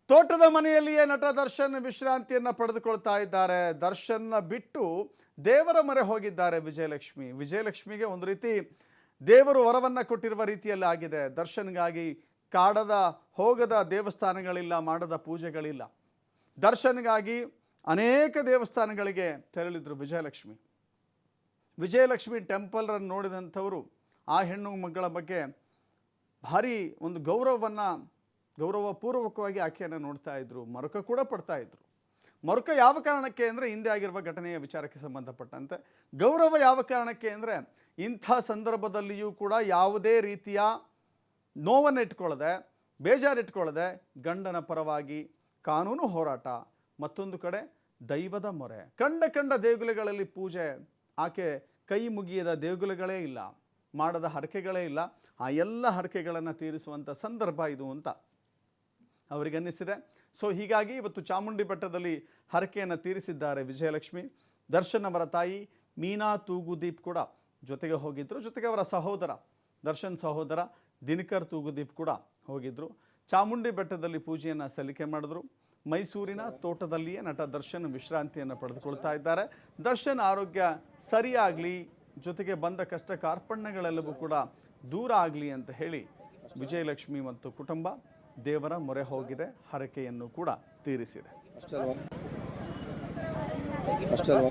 ತೋಟದ ಮನೆಯಲ್ಲಿಯೇ ನಟ ದರ್ಶನ್ ವಿಶ್ರಾಂತಿಯನ್ನು ಪಡೆದುಕೊಳ್ತಾ ಇದ್ದಾರೆ. ದರ್ಶನ್ನ ಬಿಟ್ಟು ದೇವರ ಮೊರೆ ಹೋಗಿದ್ದಾರೆ ವಿಜಯಲಕ್ಷ್ಮಿ. ವಿಜಯಲಕ್ಷ್ಮಿಗೆ ಒಂದು ರೀತಿ ದೇವರು ವರವನ್ನು ಕೊಟ್ಟಿರುವ ರೀತಿಯಲ್ಲಿ ಆಗಿದೆ. ದರ್ಶನ್ಗಾಗಿ ಕಾಡದ ಹೋಗದ ದೇವಸ್ಥಾನಗಳಿಲ್ಲ, ಮಾಡದ ಪೂಜೆಗಳಿಲ್ಲ. ದರ್ಶನ್ಗಾಗಿ ಅನೇಕ ದೇವಸ್ಥಾನಗಳಿಗೆ ತೆರಳಿದ್ರು ವಿಜಯಲಕ್ಷ್ಮಿ. ವಿಜಯಲಕ್ಷ್ಮಿ ಟೆಂಪಲ್ರನ್ನು ನೋಡಿದಂಥವರು ಆ ಹೆಣ್ಣು ಮಗಳ ಬಗ್ಗೆ ಭಾರಿ ಒಂದು ಗೌರವಪೂರ್ವಕವಾಗಿ ಆಕೆಯನ್ನು ನೋಡ್ತಾ ಇದ್ರು. ಮರುಕ ಕೂಡ ಪಡ್ತಾ ಇದ್ರು. ಮರುಕ ಯಾವ ಕಾರಣಕ್ಕೆ ಅಂದರೆ ಹಿಂದೆ ಆಗಿರುವ ಘಟನೆಯ ವಿಚಾರಕ್ಕೆ ಸಂಬಂಧಪಟ್ಟಂತೆ. ಗೌರವ ಯಾವ ಕಾರಣಕ್ಕೆ ಅಂದರೆ ಇಂಥ ಸಂದರ್ಭದಲ್ಲಿಯೂ ಕೂಡ ಯಾವುದೇ ರೀತಿಯ ನೋವನ್ನು ಇಟ್ಕೊಳ್ಳದೆ, ಬೇಜಾರಿಟ್ಕೊಳ್ಳದೆ ಗಂಡನ ಪರವಾಗಿ ಕಾನೂನು ಹೋರಾಟ, ಮತ್ತೊಂದು ಕಡೆ ದೈವದ ಮೊರೆ. ಕಂಡ ದೇಗುಲಗಳಲ್ಲಿ ಪೂಜೆ, ಆಕೆ ಕೈ ಮುಗಿಯದ ದೇಗುಲಗಳೇ ಇಲ್ಲ, ಮಾಡದ ಹರಕೆಗಳೇ ಇಲ್ಲ. ಆ ಎಲ್ಲ ಹರಕೆಗಳನ್ನು ತೀರಿಸುವಂಥ ಸಂದರ್ಭ ಇದು ಅಂತ ಅವರಿಗನ್ನಿಸಿದೆ. ಸೊ ಹೀಗಾಗಿ ಇವತ್ತು ಚಾಮುಂಡಿ ಬೆಟ್ಟದಲ್ಲಿ ಹರಕೆಯನ್ನು ತೀರಿಸಿದ್ದಾರೆ ವಿಜಯಲಕ್ಷ್ಮಿ. ದರ್ಶನ್ ಅವರ ತಾಯಿ ಮೀನಾ ತೂಗುದೀಪ್ ಕೂಡ ಜೊತೆಗೆ ಹೋಗಿದ್ದರು. ಜೊತೆಗೆ ಅವರ ಸಹೋದರ, ದರ್ಶನ್ ಸಹೋದರ ದಿನಕರ್ ತೂಗುದೀಪ್ ಕೂಡ ಹೋಗಿದ್ದರು. ಚಾಮುಂಡಿ ಬೆಟ್ಟದಲ್ಲಿ ಪೂಜೆಯನ್ನು ಸಲ್ಲಿಕೆ ಮಾಡಿದ್ರು. ಮೈಸೂರಿನ ತೋಟದಲ್ಲಿಯೇ ನಟ ದರ್ಶನ್ ವಿಶ್ರಾಂತಿಯನ್ನು ಪಡೆದುಕೊಳ್ತಾ ಇದ್ದಾರೆ. ದರ್ಶನ್ ಆರೋಗ್ಯ ಸರಿಯಾಗಲಿ, ಜೊತೆಗೆ ಬಂದ ಕಷ್ಟ ಕಾರ್ಪಣ್ಯಗಳೆಲ್ಲವೂ ಕೂಡ ದೂರ ಆಗಲಿ ಅಂತ ಹೇಳಿ ವಿಜಯಲಕ್ಷ್ಮಿ ಮತ್ತು ಕುಟುಂಬ ದೇವರ ಮೊರೆ ಹೋಗಿದೆ, ಹರಕೆಯನ್ನು ಕೂಡ ತೀರಿಸಿದೆ. ಅಷ್ಟಲ್ವಾ